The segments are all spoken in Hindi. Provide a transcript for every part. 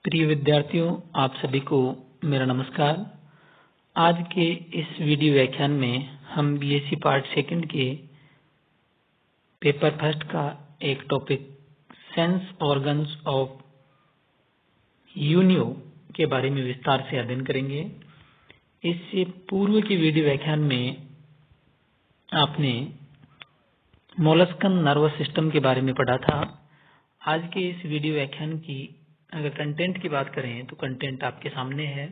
प्रिय विद्यार्थियों, आप सभी को मेरा नमस्कार। आज के इस वीडियो व्याख्यान में हम बीएससी पार्ट सेकंड के पेपर फर्स्ट का एक topic sense organs of Unio के बारे में विस्तार से अध्ययन करेंगे। इससे पूर्व के वीडियो व्याख्यान में आपने मोलस्कन नर्वस सिस्टम के बारे में पढ़ा था। आज के इस वीडियो व्याख्यान की अगर कंटेंट की बात करें तो कंटेंट आपके सामने है।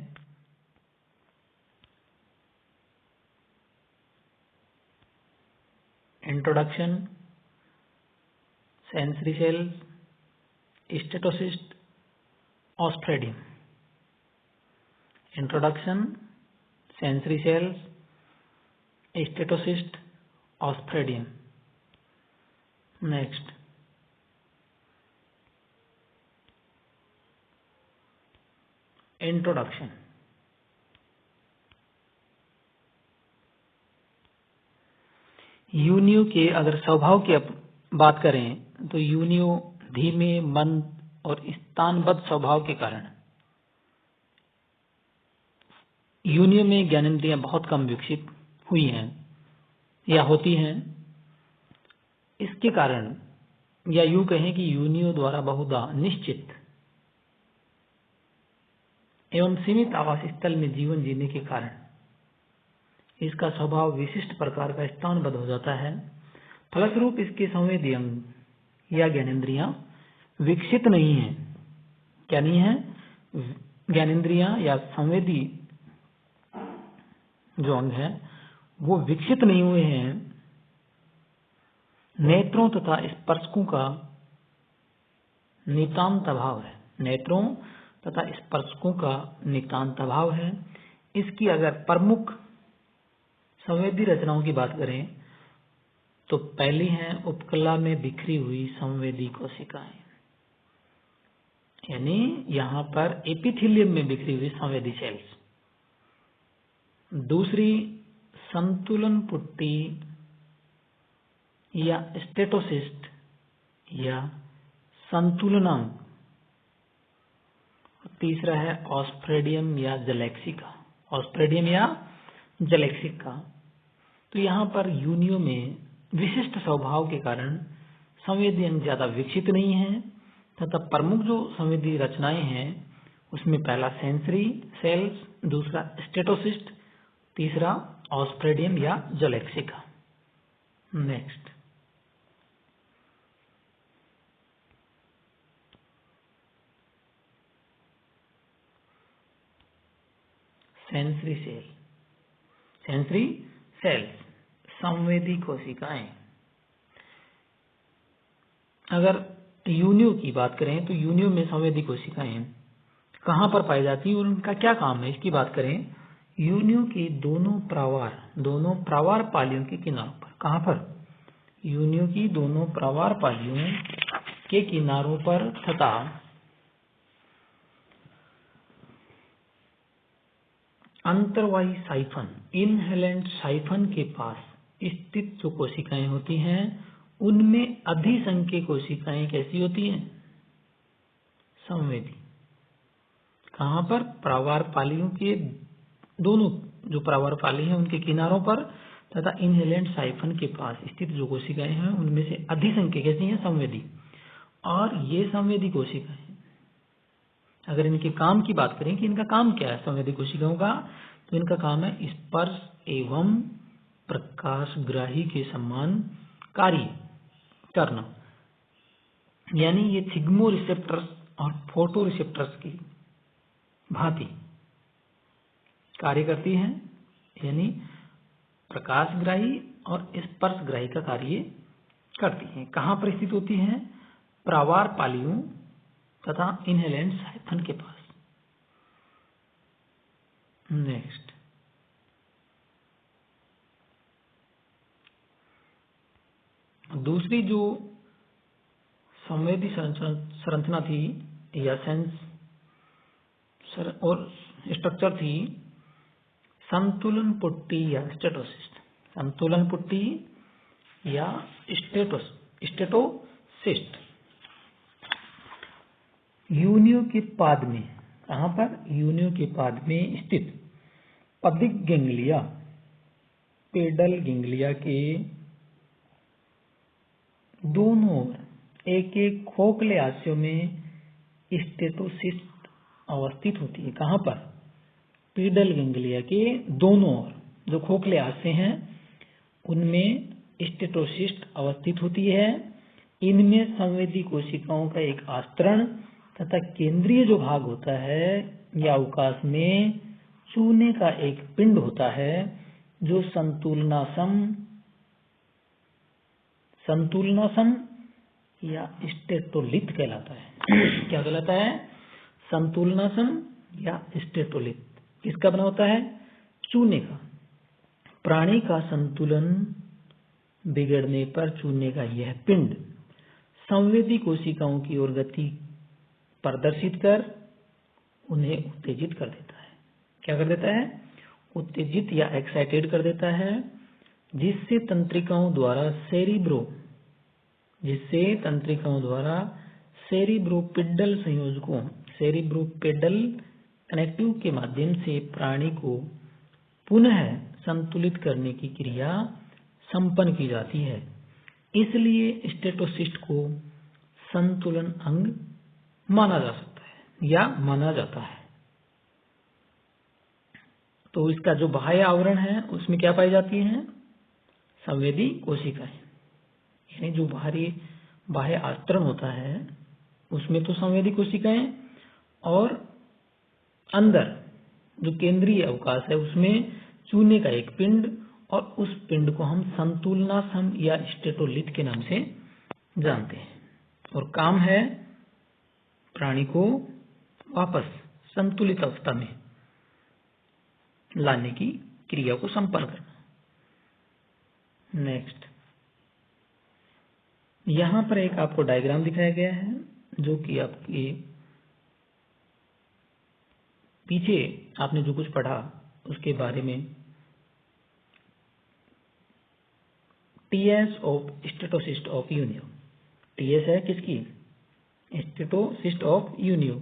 Introduction, sensory cells, statocyst, osphradium. Introduction, sensory cells, statocyst, osphradium. Next, introduction. Unio के अगर स्वभाव की बात करें तो यूनियो धीमे, मंद और स्थानबद्ध स्वभाव के कारण यूनियो में ज्ञानेंद्रियां बहुत कम विकसित हुई हैं या होती हैं। इसके कारण या यूं कहें कि यूनियो द्वारा बहुधा निश्चित एवं सीमित आवास स्थल में जीवन जीने के कारण इसका स्वभाव विशिष्ट प्रकार का स्थानबद्ध हो जाता है। फलस्वरूप इसके संवेदी अंग या ज्ञानेंद्रियां विकसित नहीं है। क्या नहीं है? ज्ञानेंद्रियां या संवेदी जो अंग है वो विकसित नहीं हुए हैं। नेत्रों तथा स्पर्शकों का नितांत अभाव है। नेत्रों तथा स्पर्शकों का नितांत अभाव है। इसकी अगर प्रमुख संवेदी रचनाओं की बात करें तो पहली है उपकला में बिखरी हुई संवेदी कोशिकाएं, यानी यहां पर एपिथेलियम में बिखरी हुई संवेदी सेल्स। दूसरी संतुलन पुट्टी या स्टेटोसिस्ट या संतुलनांग। तीसरा है ऑस्ट्रेडियम या जलेक्सिका। ऑस्ट्रेडियम या जलेक्सिका। तो यहाँ पर यूनियो में विशिष्ट स्वभाव के कारण संवेदी अंग ज्यादा विकसित नहीं है तथा प्रमुख जो संवेदी रचनाएं हैं उसमें पहला सेंसरी सेल्स, दूसरा स्टेटोसिस्ट, तीसरा ऑस्ट्रेडियम या जलेक्सिका। Next, sensory cell. Sensory cells संवेदी कोशिकाएं। अगर यूनियो की बात करें तो यूनियो में संवेदी कोशिकाएं कहां पर पाई जाती है और उनका क्या काम है इसकी बात करें। यूनियो के दोनों प्रावार पालियों के किनारों पर। कहां पर? यूनियो की दोनों प्रावार पालियों के किनारों पर तथा अंतर्वाही साइफन, इनहेलेंट साइफन के पास स्थित जो कोशिकाएं होती हैं उनमें अधिसंख्य कोशिकाएं कैसी होती हैं? संवेदी। कहां पर? प्रावार पालियों के दोनों जो प्रावार पाली है उनके किनारों पर तथा इनहेलेंट साइफन के पास स्थित जो कोशिकाएं हैं उनमें से अधिसंख्य कैसी हैं? संवेदी। और ये संवेदी कोशिकाएं अगर इनके काम की बात करें कि इनका काम क्या है संवेदी कोशिकाओं का, तो इनका काम है स्पर्श एवं प्रकाशग्राही के समान कार्य करना। यानी ये थिग्मो रिसेप्टर्स और फोटो रिसेप्टर्स की भांति कार्य करती हैं, यानी प्रकाशग्राही और स्पर्शग्राही का कार्य करती हैं। कहां पर स्थित होती हैं? प्रावार पालियों तथा इनहेलेंट साइफन के पास। नेक्स्ट, दूसरी जो संवेदी संरचना थी या सेंस और स्ट्रक्चर थी संतुलन पुट्टी या स्टेटोसिस्ट। संतुलन पुट्टी या स्टेटोसिस्ट। यूनियो के पाद में, कहां पर? यूनियो के पाद में स्थित पदिक गेंगलिया, पेडल गेंगलिया के दोनों ओर एक एक खोखले हाशियों में स्टेटोसिस्ट अवस्थित होती है। कहां पर? पेडल गेंगलिया के दोनों ओर जो खोखले हाशिए हैं उनमें स्टेटोसिस्ट अवस्थित होती है। इनमें संवेदी कोशिकाओं का एक आस्तरण तथा केंद्रीय जो भाग होता है या अवकाश में चूने का एक पिंड होता है जो संतुलनासम या स्टेटोलिथ कहलाता है। क्या कहलाता है? संतुलनासम या स्टेटोलिथ। किसका बना होता है? चूने का। प्राणी का संतुलन बिगड़ने पर चूने का यह पिंड संवेदी कोशिकाओं की ओर गति प्रदर्शित कर उन्हें उत्तेजित कर देता है। क्या कर देता है? उत्तेजित या एक्साइटेड कर देता है, जिससे तंत्रिकाओं द्वारा सेरिब्रोपेडल संयोजकों, सेरिब्रोपेडल कनेक्टिव के माध्यम से प्राणी को पुनः संतुलित करने की क्रिया संपन्न की जाती है। इसलिए स्टेटोसिस्ट को संतुलन अंग माना जा सकता है या माना जाता है। तो इसका जो बाह्य आवरण है उसमें क्या पाई जाती है? संवेदी कोशिकाएं, यानी जो बाह्य आस्तरण होता है उसमें तो संवेदी कोशिकाएं, और अंदर जो केंद्रीय अवकाश है उसमें चूने का एक पिंड, और उस पिंड को हम संतुलनासम या स्टेटोलिथ के नाम से जानते हैं। और काम है प्राणी को वापस संतुलित अवस्था में लाने की क्रिया को संपन्न करना। नेक्स्ट, यहां पर एक आपको डायग्राम दिखाया गया है जो कि आपके पीछे आपने जो कुछ पढ़ा उसके बारे में। TS of statocyst of unio. TS है किसकी? Statocyst of unio.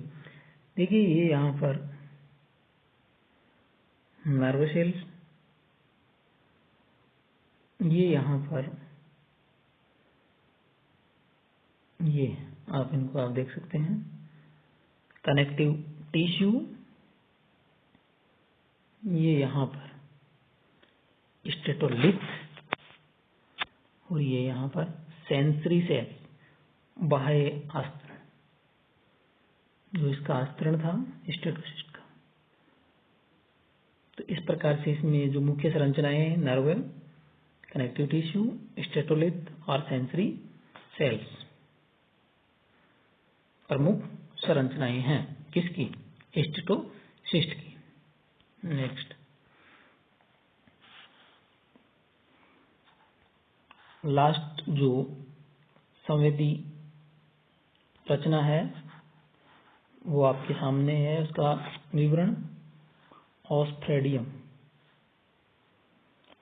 देखिए ये यहां पर नर्व सेल्स, ये यहां पर ये आप इनको आप देख सकते हैं कनेक्टिव टिश्यू, ये यहां पर स्टेटोलिथ, और ये यहां पर सेंसरी सेल, बाह्य आस्तरण, जो इसका आस्तरण था स्टेटोसिस्ट का। तो इस प्रकार से इसमें जो मुख्य संरचनाएं हैं, नर्व, कनेक्टिव टिश्यू, स्टेटोलिथ और सेंसरी सेल्स प्रमुख संरचनाएं हैं किसकी? स्टेटोसिस्ट की। नेक्स्ट, लास्ट जो संवेदी रचना है वो आपके सामने है, उसका विवरण। ऑस्ट्रेडियम,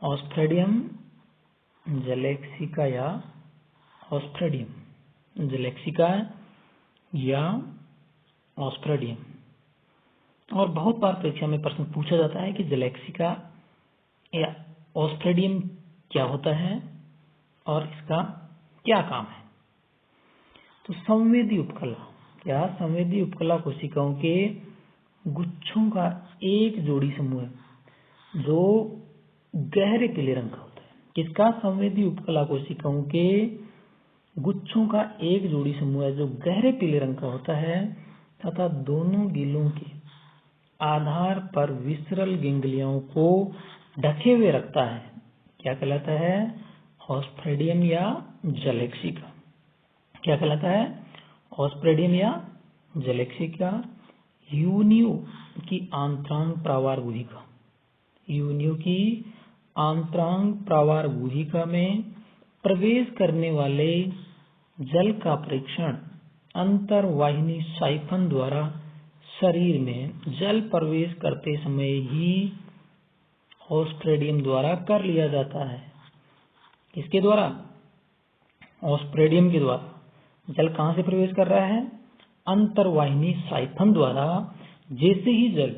ऑस्ट्रेडियम जलेक्सिका या ऑस्ट्रेडियम जलेक्सिका या ऑस्ट्रेडियम। और बहुत बार परीक्षा में प्रश्न पूछा जाता है कि जलेक्सिका या ऑस्ट्रेडियम क्या होता है और इसका क्या काम है। तो संवेदी उपकला, क्या? संवेदी उपकला कोशिकाओं के गुच्छों का एक जोड़ी समूह है जो गहरे पीले रंग का होता है। किसका? संवेदी उपकला कोशिकाओं के गुच्छों का एक जोड़ी समूह है जो गहरे पीले रंग का होता है तथा दोनों गिलों के आधार पर विसरल गेंगलियाओं को ढके हुए रखता है। क्या कहलाता है? ऑस्ट्रेडियम या जलेक्सिका। क्या कहलाता है? ऑस्ट्रेडियम या जलेक्सिका। यूनियो की आंतरांग प्रावार गुहिका, यूनियो की आंतरांग प्रावार गुहिका में प्रवेश करने वाले जल का परीक्षण अंतर्वाहिनी साइफन द्वारा शरीर में जल प्रवेश करते समय ही ऑस्ट्रेडियम द्वारा कर लिया जाता है। किसके द्वारा? ऑस्ट्रेडियम के द्वारा। जल कहां से प्रवेश कर रहा है? अंतर्वाहिनी साइफन द्वारा जैसे ही जल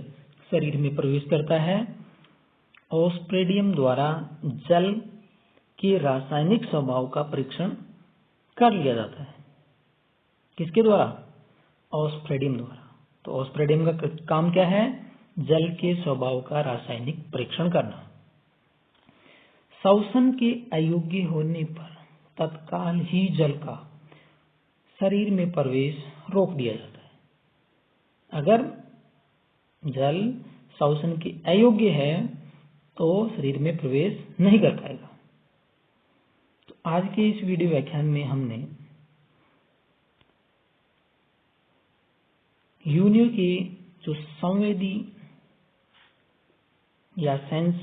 शरीर में प्रवेश करता है, ऑस्प्रेडियम द्वारा जल के रासायनिक स्वभाव का परीक्षण कर लिया जाता है। किसके द्वारा? ऑस्प्रेडियम द्वारा। तो ऑस्प्रेडियम का काम क्या है? जल के स्वभाव का रासायनिक परीक्षण करना। श्वसन के अयोग्य होने पर तत्काल ही जल का शरीर में प्रवेश रोक दिया जाता है। अगर जल श्वसन के अयोग्य है तो शरीर में प्रवेश नहीं कर पाएगा। तो आज के इस वीडियो व्याख्यान में हमने योनियों के जो संवेदी या सेंस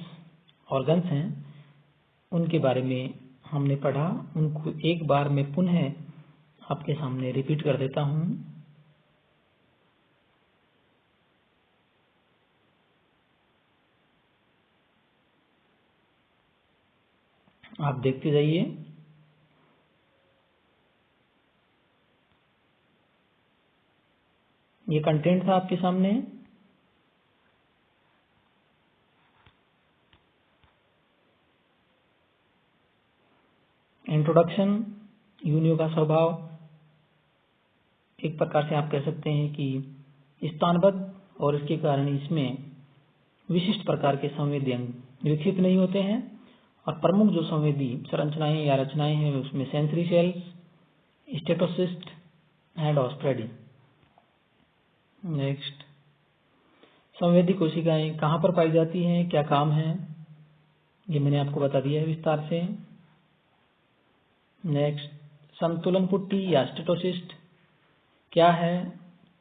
ऑर्गन्स हैं उनके बारे में हमने पढ़ा। उनको एक बार मैं पुनः आपके सामने रिपीट कर देता हूं। आप देखते जाइए। ये कंटेंट था आपके सामने। इंट्रोडक्शन, योनियों का स्वभाव। एक प्रकार से आप कह सकते हैं कि स्थानबद्ध और इसके कारण इसमें विशिष्ट प्रकार के संवेदी अंग विकसित नहीं होते हैं और प्रमुख जो संवेदी संरचनाएं या रचनाएं हैं उसमें sensory cells, statocyst and osphradium. Next, संवेदी कोशिकाएं कहां पर पाई जाती हैं, क्या काम है, ये मैंने आपको बता दिया है विस्तार से। नेक्स्ट, संतुलन पुट्टी या स्टेटोसिस्ट क्या है,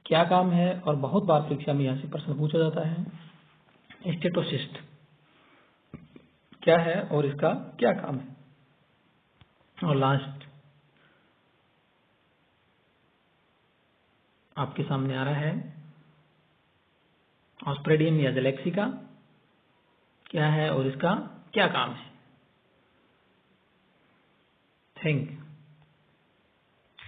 क्या काम है, और बहुत बार परीक्षा में यहाँ से प्रश्न पूछा जाता है स्टेटोसिस्ट क्या है और इसका क्या काम है। और लास्ट आपके सामने आ रहा है ऑस्प्रेडियम या जलेक्सिका क्या है और इसका क्या काम है। Thank you.